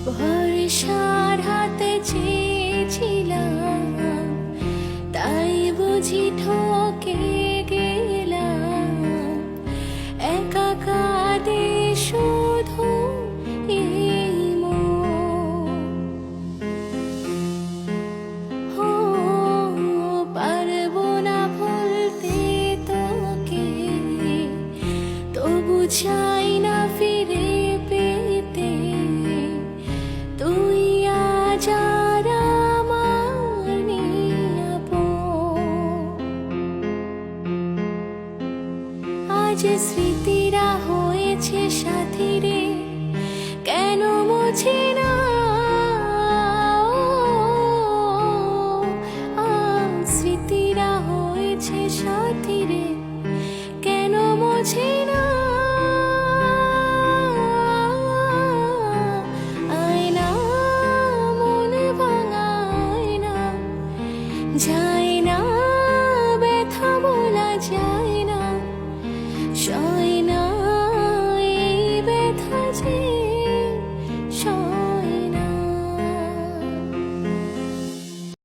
ভরসার হাতে চেয়েছিলাম, তাই বুঝি ঠকে গেলাম। একা কাঁদে শুধু এই মন। ও পারবো না ভুলতে তোকে, তবু চাই না ফিরে পেতে। তুই আজ আর আমার নিরাপদ। আজ স্মৃতিরা হয়েছে সাথী রে, কেন মুছে না? স্মৃতিরা হয়েছে সাথী রে, কেন মুছে না? আয়না, মন ভাঙা আয়না, যায়